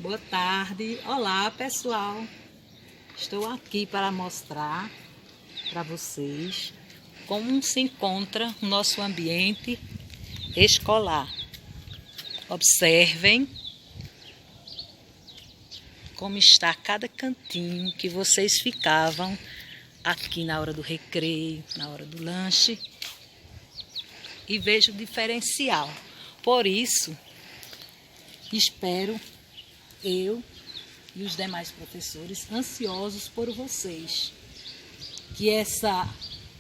Boa tarde. Olá, pessoal. Estou aqui para mostrar para vocês como se encontra o nosso ambiente escolar. Observem como está cada cantinho que vocês ficavam aqui na hora do recreio, na hora do lanche, e vejo o diferencial. Por isso, espero eu e os demais professores ansiosos por vocês, que essa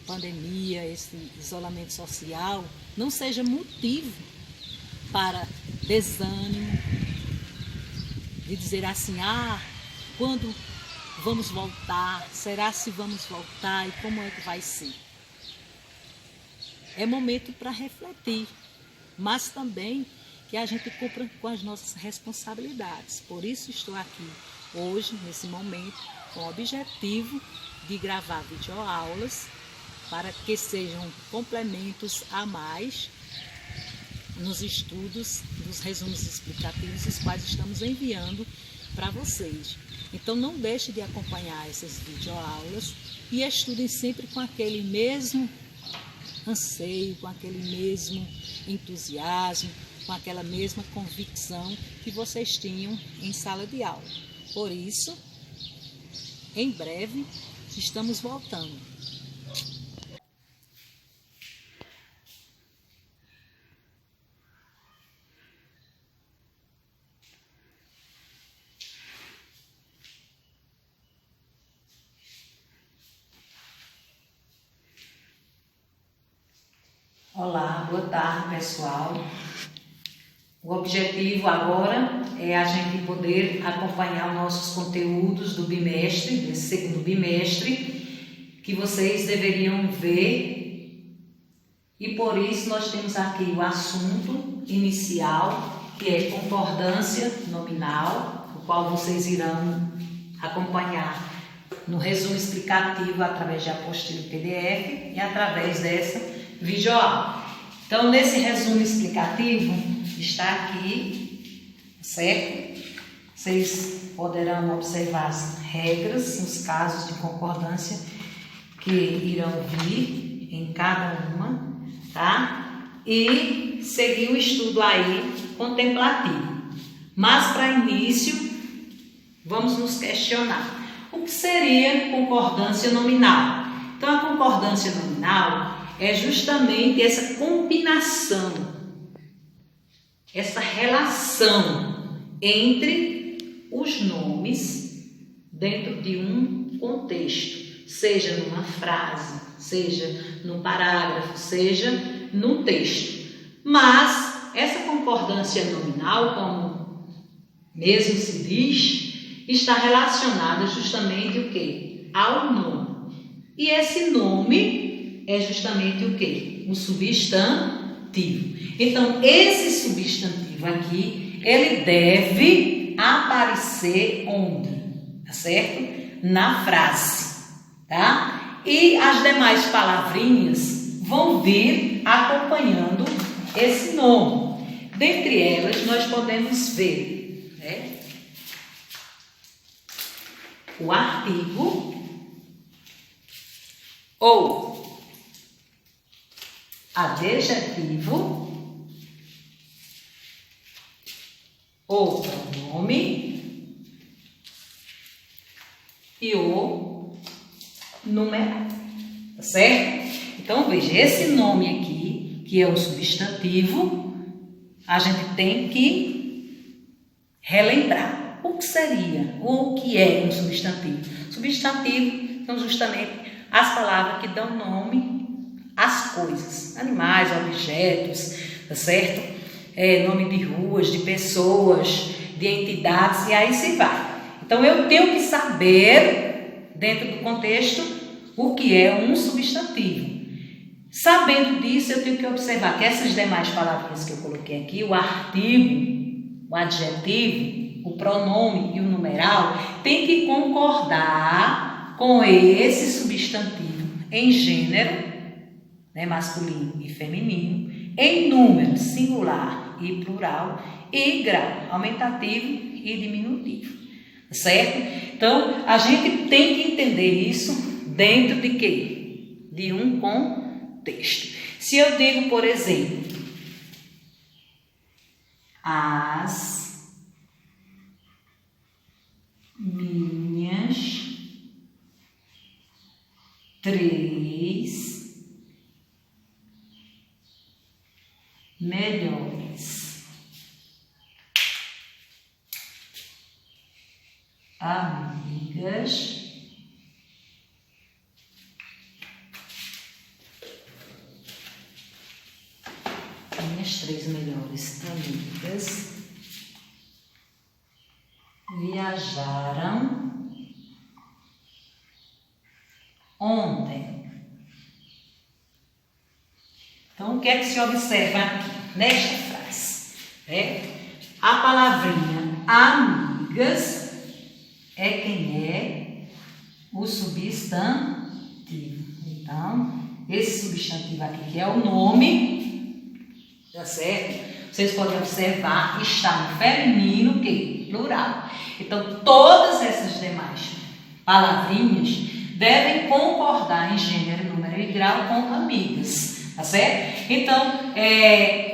pandemia, esse isolamento social não seja motivo para desânimo, de dizer assim, quando vamos voltar, será se vamos voltar e como é que vai ser? É momento para refletir, mas também que a gente cumpra com as nossas responsabilidades. Por isso estou aqui hoje, nesse momento, com o objetivo de gravar videoaulas para que sejam complementos a mais nos estudos dos resumos explicativos, os quais estamos enviando para vocês. Então não deixe de acompanhar essas videoaulas e estudem sempre com aquele mesmo anseio, com aquele mesmo entusiasmo, com aquela mesma convicção que vocês tinham em sala de aula. Por isso, em breve, estamos voltando. Olá, boa tarde, pessoal. O objetivo agora é a gente poder acompanhar nossos conteúdos do bimestre, desse segundo bimestre, que vocês deveriam ver. E por isso nós temos aqui o assunto inicial, que é concordância nominal, o qual vocês irão acompanhar no resumo explicativo através de apostila PDF e através dessa videoaula. Então, nesse resumo explicativo, está aqui, certo? Vocês poderão observar as regras, os casos de concordância que irão vir em cada uma, tá? E seguir o estudo aí contemplativo. Mas, para início, vamos nos questionar. O que seria concordância nominal? Então, a concordância nominal é justamente essa combinação, essa relação entre os nomes dentro de um contexto, seja numa frase, seja num parágrafo, seja num texto. Mas essa concordância nominal, como mesmo se diz, está relacionada justamente o quê? Ao nome. E esse nome é justamente o quê? O substantivo. Então, esse substantivo aqui, ele deve aparecer onde? Tá certo? Na frase, tá? E as demais palavrinhas vão vir acompanhando esse nome. Dentre elas, nós podemos ver, né, o artigo ou adjetivo ou pronome e o numeral, tá certo? Então, veja, esse nome aqui, que é o substantivo, a gente tem que relembrar. O que seria ou o que é um substantivo? Substantivo são justamente as palavras que dão nome às coisas, animais, objetos, tá certo? Nome de ruas, de pessoas, de entidades, e aí se vai. Então, eu tenho que saber, dentro do contexto, o que é um substantivo. Sabendo disso, eu tenho que observar que essas demais palavrinhas que eu coloquei aqui, o artigo, o adjetivo, o pronome e o numeral, tem que concordar com esse substantivo em gênero, né, masculino e feminino, em número singular e plural, e grau, aumentativo e diminutivo, certo? Então, a gente tem que entender isso dentro de quê? De um contexto. Se eu digo, por exemplo, as minhas 3 melhores amigas minhas 3 melhores amigas viajaram ontem. Então, o que é que se observa aqui nesta frase? A palavrinha amigas é quem é o substantivo. Então, esse substantivo aqui, que é o nome, tá certo? Vocês podem observar que está no feminino, que plural. Então, todas essas demais palavrinhas devem concordar em gênero, número e grau com amigas, tá certo? Então,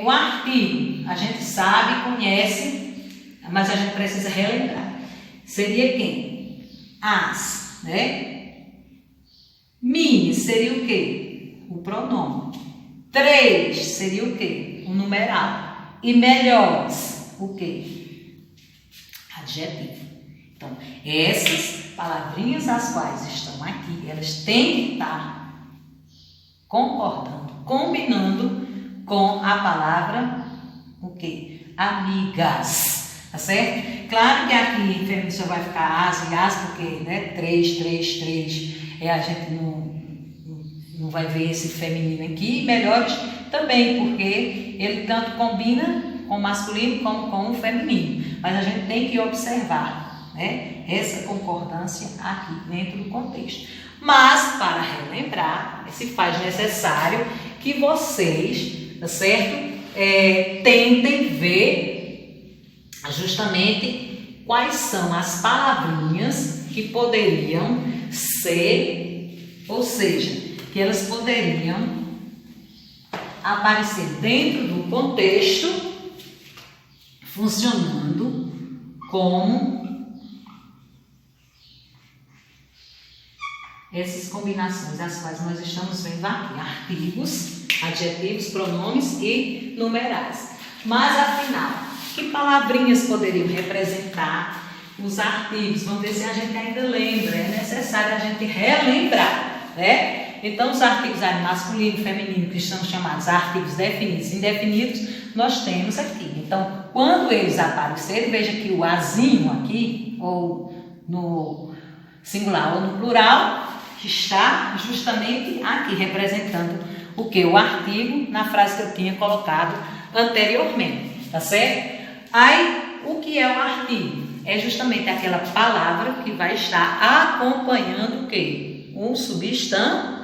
o artigo, a gente sabe, conhece, mas a gente precisa relembrar. Seria quem? As, né? Minhas seria o quê? O pronome. 3 seria o quê? O numeral. E melhores, o quê? Adjetivo. Então, essas palavrinhas as quais estão aqui, elas têm que estar concordando, combinando com a palavra, o quê? Amigas, tá certo? Claro que aqui em feminino só vai ficar as e as, porque, né, 3, a gente não vai ver esse feminino aqui, melhores também, porque ele tanto combina com o masculino como com o feminino, mas a gente tem que observar, né, essa concordância aqui dentro do contexto. Mas, para relembrar, se faz necessário que vocês, tá certo, tentem ver justamente quais são as palavrinhas que poderiam ser, ou seja, que elas poderiam aparecer dentro do contexto, funcionando como essas combinações, as quais nós estamos vendo aqui: artigos, adjetivos, pronomes e numerais. Mas, afinal, que palavrinhas poderiam representar os artigos? Vamos ver se a gente ainda lembra. É necessário a gente relembrar, né? Então, os artigos masculino e feminino, que são chamados artigos definidos e indefinidos, nós temos aqui. Então, quando eles aparecerem, veja que o azinho aqui, ou no singular ou no plural, está justamente aqui, representando o que? O artigo, na frase que eu tinha colocado anteriormente, tá certo? Aí, o que é o artigo? É justamente aquela palavra que vai estar acompanhando o quê? Um substantivo.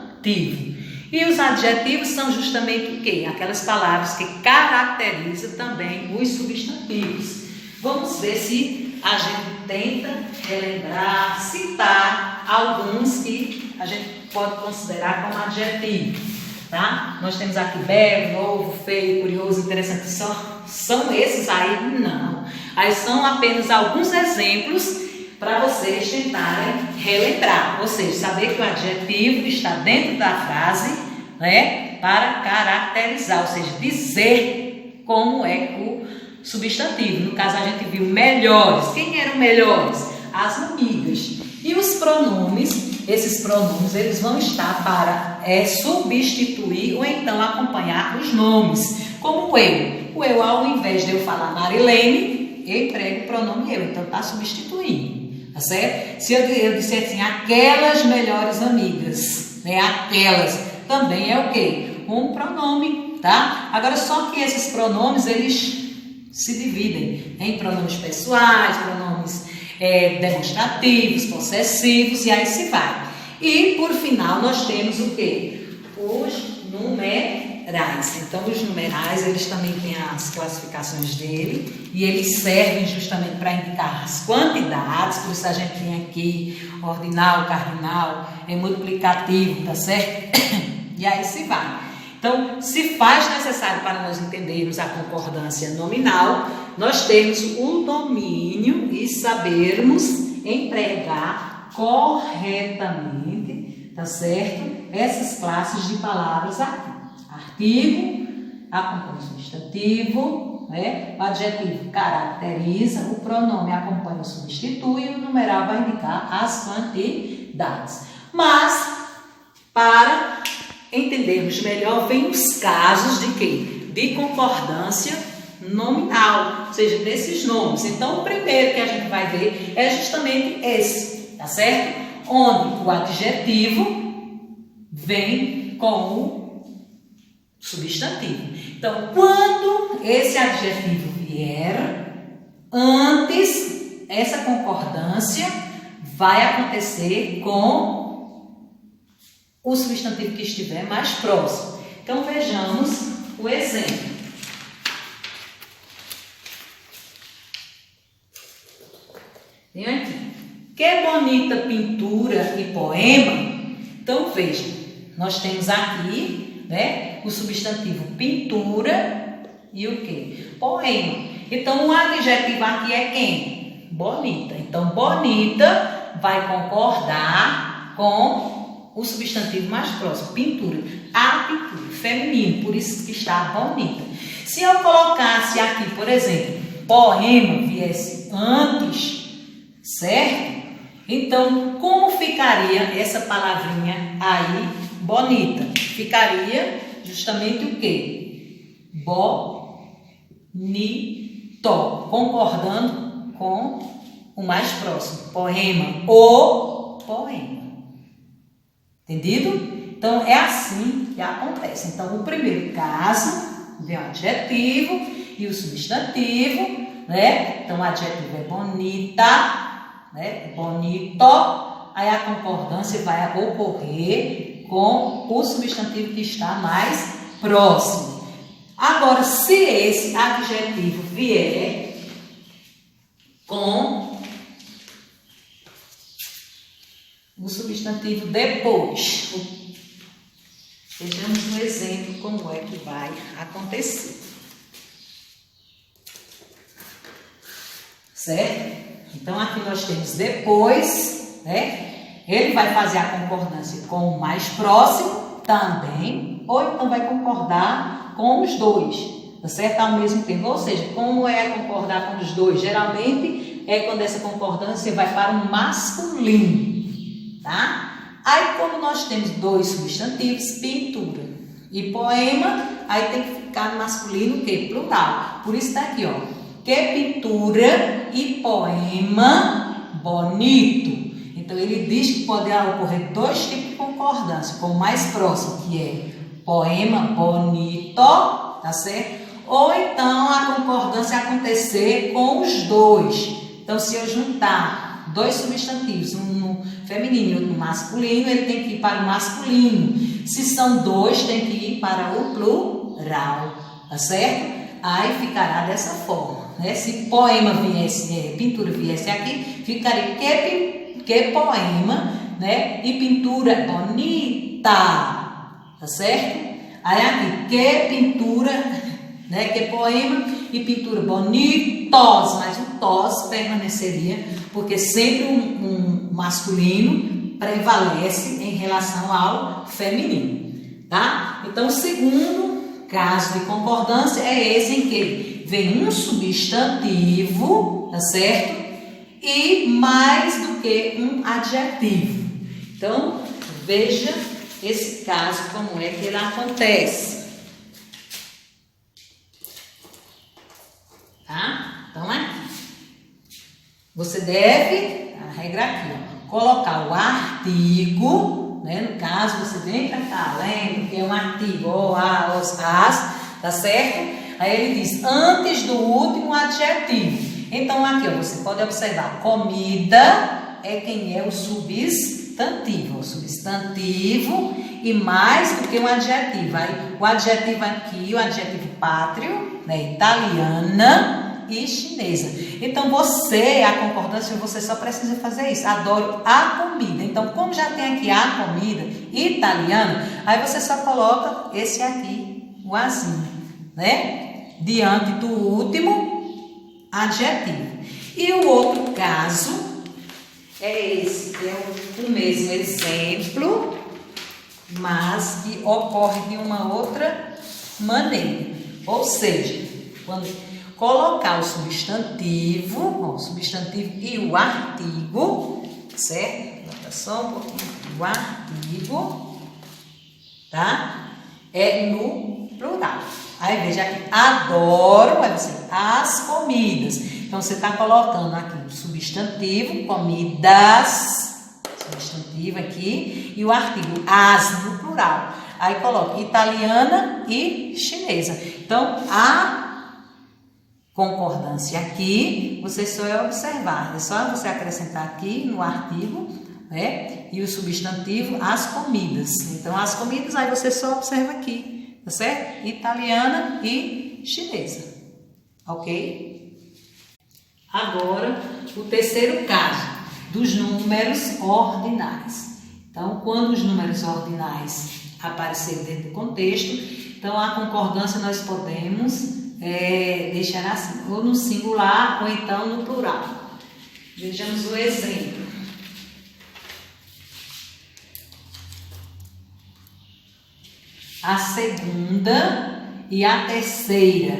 E os adjetivos são justamente o quê? Aquelas palavras que caracterizam também os substantivos. Vamos ver se a gente tenta relembrar, citar alguns que a gente pode considerar como adjetivos, tá? Nós temos aqui belo, novo, feio, curioso, interessante. São esses aí? Não. Aí são apenas alguns exemplos para vocês tentarem relembrar, ou seja, saber que o adjetivo está dentro da frase, né, para caracterizar, ou seja, dizer como é o substantivo. No caso, a gente viu melhores. Quem eram melhores? As amigas. E os pronomes, esses pronomes, eles vão estar para substituir ou então acompanhar os nomes, como o eu. O eu, ao invés de eu falar Marilene, eu emprego o pronome eu, então está substituindo. Tá certo? Se eu disser assim, aquelas melhores amigas, né? Aquelas também é o quê? Um pronome, tá? Agora, só que esses pronomes, eles se dividem em pronomes pessoais, pronomes demonstrativos, possessivos, e aí se vai. E, por final, nós temos o quê? Os numerais. numerais. Então, os numerais, eles também têm as classificações dele e eles servem justamente para indicar as quantidades. Por isso a gente tem aqui ordinal, cardinal, multiplicativo, tá certo? E aí se vai. Então, se faz necessário para nós entendermos a concordância nominal, nós temos o domínio e sabermos empregar corretamente, tá certo? Essas classes de palavras aqui. Artigo acompanha o substantivo, né? O adjetivo caracteriza, o pronome acompanha o substitui e o numeral vai indicar as quantidades. Mas, para entendermos melhor, vem os casos de quê? De concordância nominal, ou seja, desses nomes. Então, o primeiro que a gente vai ver é justamente esse, tá certo? Onde o adjetivo vem com o substantivo. Então, quando esse adjetivo vier, antes, essa concordância vai acontecer com o substantivo que estiver mais próximo. Então, vejamos o exemplo. Tem aqui. Que bonita pintura e poema. Então, veja, nós temos aqui, né, o substantivo pintura e o quê? Poema. Então, o adjetivo aqui é quem? Bonita. Então, bonita vai concordar com o substantivo mais próximo, pintura. A pintura, feminino, por isso que está bonita. Se eu colocasse aqui, por exemplo, poema viesse antes, certo? Então, como ficaria essa palavrinha aí, bonita? Ficaria justamente o quê? Bonito, concordando com o mais próximo, poema, o poema. Entendido? Então, é assim que acontece. Então, o primeiro caso, vem o adjetivo e o substantivo, né? Então, o adjetivo é bonita, né? Bonito. Aí, a concordância vai ocorrer com o substantivo que está mais próximo. Agora, se esse adjetivo vier com o substantivo depois, vejamos no exemplo como é que vai acontecer. Certo? Então, aqui nós temos depois, né? Ele vai fazer a concordância com o mais próximo também, ou então vai concordar com os dois, tá certo? Ao mesmo tempo. Ou seja, como é concordar com os dois? Geralmente é quando essa concordância vai para um masculino. Tá? Aí, como nós temos dois substantivos, pintura e poema, aí tem que ficar no masculino o quê? Plural. Por isso está aqui, ó. Que pintura e poema bonito. Então, ele diz que pode ocorrer dois tipos de concordância, com o mais próximo, que é poema bonito, tá certo? Ou então a concordância acontecer com os dois. Então, se eu juntar dois substantivos, um no feminino e outro no masculino, ele tem que ir para o masculino. Se são dois, tem que ir para o plural, tá certo? Aí ficará dessa forma, né? Se poema viesse, pintura viesse aqui, ficaria que poema, né? E pintura bonita, tá certo? Aí aqui, que pintura, né? Que poema e pintura bonitos, mas o tos permaneceria, porque sempre um masculino prevalece em relação ao feminino, tá? Então, o segundo caso de concordância é esse em que vem um substantivo, tá certo? E mais do que um adjetivo. Então, veja esse caso, como é que ele acontece. Tá? Então, aqui. Você deve, a regra aqui, ó, colocar o artigo, né? No caso, você vem para cá, lembra que é um artigo, o, a, os, as, tá certo? Aí ele diz, antes do último adjetivo. Então, aqui, ó, você pode observar, comida é quem é o substantivo. O substantivo e mais do que um adjetivo. Aí, o adjetivo aqui, o adjetivo pátrio, né, italiana e chinesa. Então, a concordância, você só precisa fazer isso. Adoro a comida. Então, como já tem aqui a comida italiana, aí você só coloca esse aqui, o azinho, né? Diante do último adjetivo. E o outro caso é esse, que é o mesmo exemplo, mas que ocorre de uma outra maneira. Ou seja, quando colocar o substantivo e o artigo, certo? Bota só um pouquinho. O artigo, tá? É no plural. Aí veja aqui, adoro, vai dizer, as comidas. Então, você está colocando aqui o substantivo, comidas, substantivo aqui, e o artigo, as, no plural. Aí coloca italiana e chinesa. Então, a concordância aqui, você só é observar. É só você acrescentar aqui no artigo, né? E o substantivo, as comidas. Então, as comidas, aí você só observa aqui, tá certo? Italiana e chinesa. Ok? Agora, o terceiro caso, dos números ordinais. Então, quando os números ordinais aparecerem dentro do contexto, então a concordância nós podemos deixar assim, ou no singular ou então no plural. Vejamos o exemplo. A segunda e a terceira.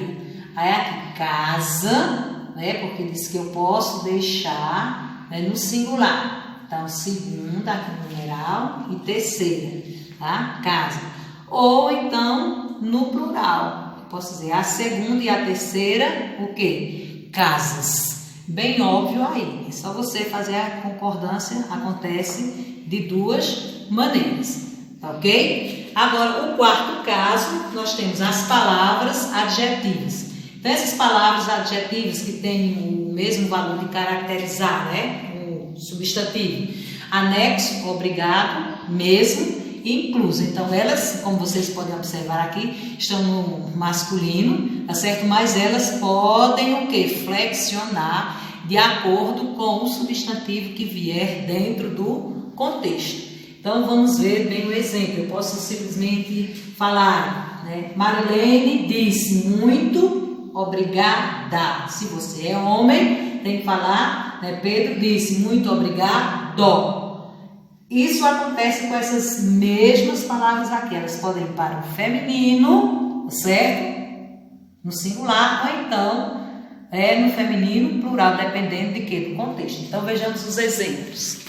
Aí aqui, casa, né? Porque diz que eu posso deixar, né, no singular. Então, segunda, aqui no numeral, e terceira, tá? Casa. Ou então, no plural. Eu posso dizer a segunda e a terceira, o quê? Casas. Bem óbvio aí. É só você fazer a concordância, acontece de duas maneiras. Tá ok? Agora, o quarto caso, nós temos as palavras adjetivas. Então, essas palavras adjetivas que têm o mesmo valor de caracterizar, né? O substantivo. Anexo, obrigado, mesmo e incluso. Então, elas, como vocês podem observar aqui, estão no masculino, tá certo? Mas elas podem o quê? Flexionar de acordo com o substantivo que vier dentro do contexto. Então, vamos ver bem o exemplo. Eu posso simplesmente falar, né? Marlene disse muito obrigada. Se você é homem, tem que falar, né? Pedro disse muito obrigado. Isso acontece com essas mesmas palavras aqui. Elas podem ir para o feminino, certo? No singular, ou então no feminino, plural, dependendo de quê? Do contexto. Então, vejamos os exemplos.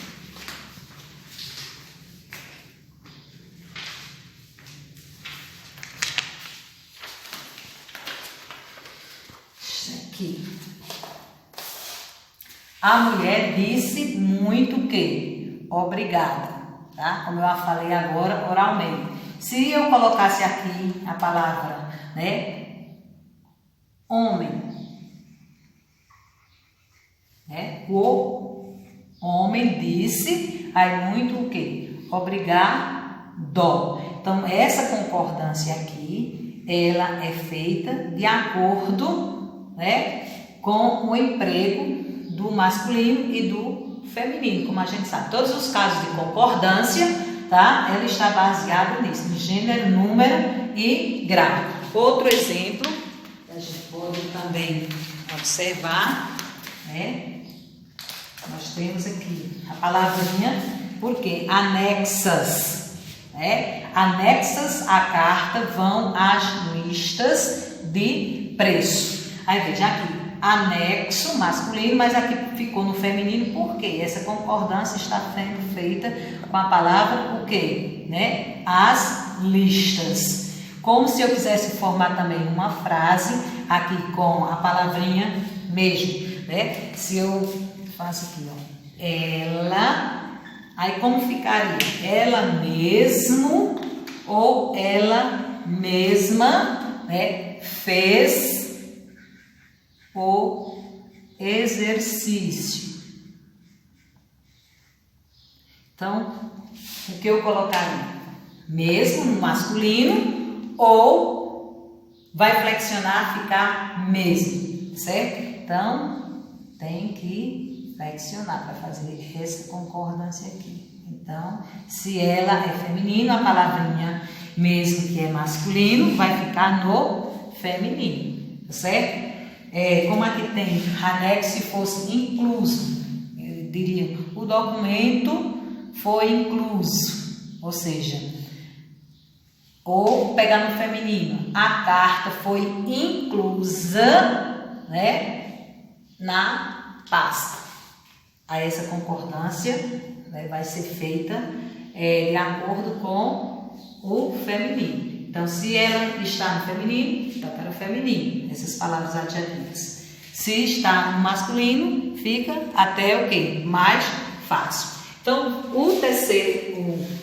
Aqui. A mulher disse muito o quê? Obrigada, tá? Como eu falei agora oralmente. Se eu colocasse aqui a palavra, né? Homem, né? O homem disse, aí muito o quê? Obrigado. Então, essa concordância aqui, ela é feita de acordo, né, com o emprego do masculino e do feminino, como a gente sabe. Todos os casos de concordância, tá? Ela está baseada nisso, em gênero, número e grau. Outro exemplo, que a gente pode também observar, né? Nós temos aqui a palavrinha, por quê? Anexas, né? Anexas à carta vão as listas de preço. Aí veja aqui, anexo masculino, mas aqui ficou no feminino, por quê? Essa concordância está sendo feita com a palavra o quê? Né? As listas. Como se eu quisesse formar também uma frase aqui com a palavrinha mesmo, né? Se eu faço aqui, ó, ela, aí como ficaria? Ela mesmo ou ela mesma, né, fez o exercício. Então, o que eu colocaria? mesmo no masculino, ou vai flexionar, ficar mesmo, certo? Então, tem que flexionar para fazer essa concordância aqui. Então, se ela é feminino, a palavrinha mesmo que é masculino vai ficar no feminino, certo? Como aqui tem anexo, se fosse incluso, eu diria, o documento foi incluso, ou seja, ou pegar no feminino, a carta foi inclusa, né, na pasta. Aí essa concordância, né, vai ser feita de acordo com o feminino. Então, se ela está no feminino, fica para o feminino, essas palavras adjetivas. Se está no masculino, fica até o quê? Mais fácil. Então, o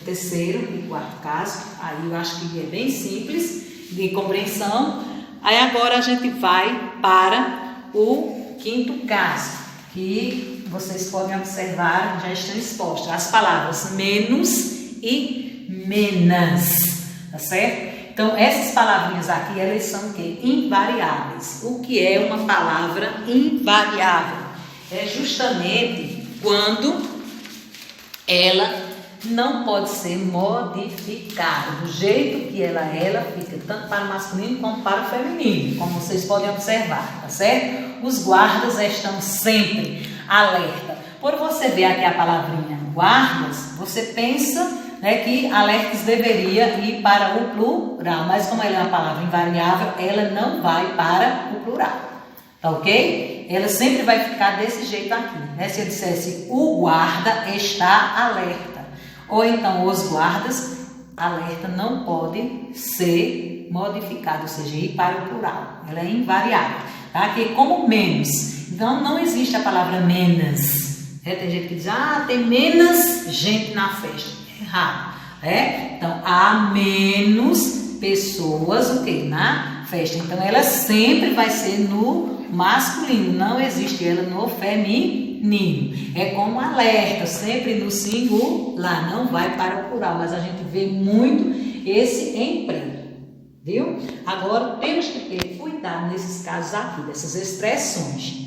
terceiro e quarto caso, aí eu acho que é bem simples de compreensão. Aí agora a gente vai para o quinto caso, que vocês podem observar, já estão expostas as palavras menos e menos, tá certo? Então, essas palavrinhas aqui, elas são o quê? Invariáveis. O que é uma palavra invariável? É justamente quando ela não pode ser modificada. Do jeito que ela fica tanto para o masculino como para o feminino, como vocês podem observar, tá certo? Os guardas estão sempre alerta. Por você ver aqui a palavrinha guardas, você pensa, né, que alertas deveria ir para o plural, mas como ela é uma palavra invariável, ela não vai para o plural, tá ok? Ela sempre vai ficar desse jeito aqui, né? Se eu dissesse o guarda está alerta, ou então os guardas, alerta não pode ser modificado, ou seja, ir para o plural, ela é invariável, tá? Aqui como menos, então não existe a palavra menos. Tem gente que diz, tem menos gente na festa. Errado. Então, há menos pessoas o quê? Na festa. Então, ela sempre vai ser no masculino. Não existe ela no feminino. É como alerta, sempre no singular. Não vai para o plural. Mas a gente vê muito esse emprego. Viu? Agora, temos que ter cuidado nesses casos aqui, dessas expressões.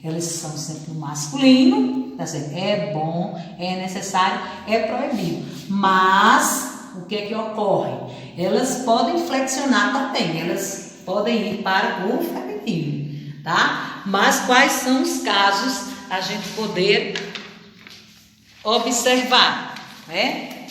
Elas são sempre no masculino, tá certo? É bom, é necessário, é proibido. Mas, o que é que ocorre? Elas podem flexionar também, elas podem ir para o feminino, tá? Mas quais são os casos a gente poder observar, né?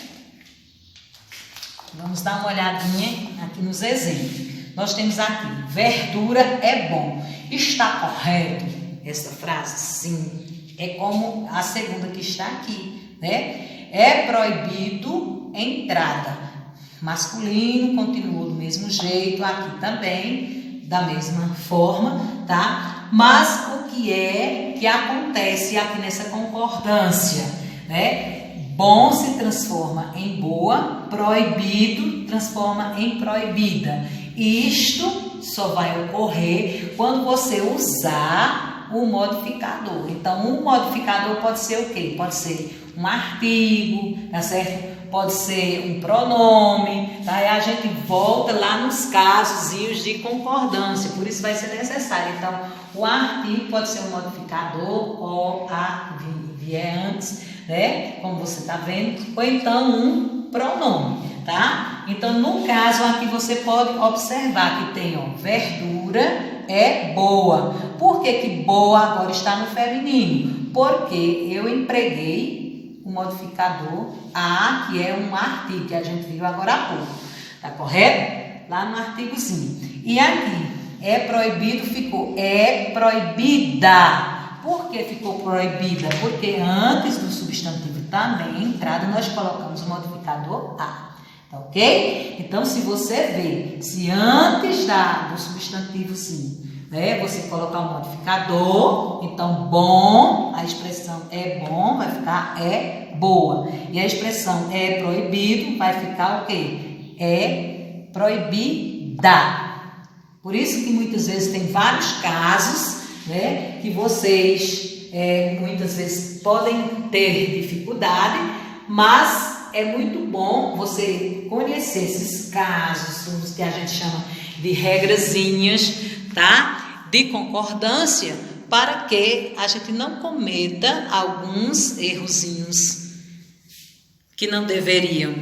Vamos dar uma olhadinha aqui nos exemplos. Nós temos aqui, verdura é bom. Está correto essa frase? Sim. É como a segunda que está aqui, né? É proibido entrada. Masculino, continua do mesmo jeito, aqui também, da mesma forma, tá? Mas o que acontece aqui nessa concordância, né? Bom se transforma em boa, proibido transforma em proibida. Isto só vai ocorrer quando você usar o modificador. Então, um modificador pode ser o quê? Pode ser um artigo, tá certo? Pode ser um pronome, tá? E a gente volta lá nos casos de concordância, por isso vai ser necessário. Então, o artigo pode ser um modificador ou vier antes, né? Como você está vendo, ou então um pronome, tá? Então, no caso aqui você pode observar que tem, verdura é boa. Por que que boa agora está no feminino? Porque eu empreguei o modificador a, que é um artigo, que a gente viu agora há pouco. Tá correto? Lá no artigozinho. E aqui, é proibido, ficou é proibida. Por que ficou proibida? Porque antes do substantivo também, entrada, nós colocamos o modificador a. Tá ok? Então, se você vê, se antes do substantivo sim, né, você colocar o modificador, então bom, a expressão é bom, vai ficar é boa. E a expressão é proibido, vai ficar o quê? É proibida. Por isso que muitas vezes tem vários casos, né, que vocês muitas vezes podem ter dificuldade, mas é muito bom você conhecer esses casos, os que a gente chama de regrazinhas, tá? De concordância, para que a gente não cometa alguns errozinhos que não deveriam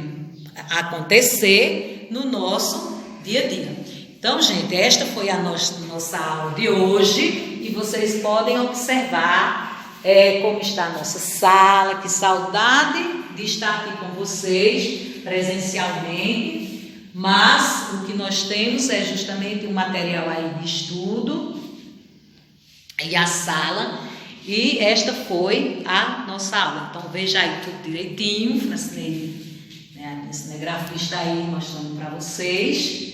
acontecer no nosso dia a dia. Então, gente, esta foi a nossa aula de hoje e vocês podem observar como está a nossa sala. Que saudade de estar aqui com vocês presencialmente, mas o que nós temos é justamente um material aí de estudo e a sala, e esta foi a nossa aula. Então veja aí tudo direitinho, Francinei, né, a cinegrafista aí mostrando para vocês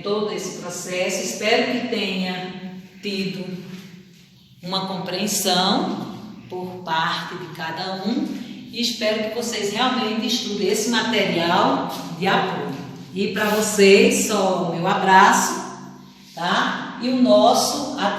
todo esse processo. Espero que tenha tido uma compreensão por parte de cada um e espero que vocês realmente estudem esse material de apoio. E para vocês, só o meu abraço, tá? E o nosso até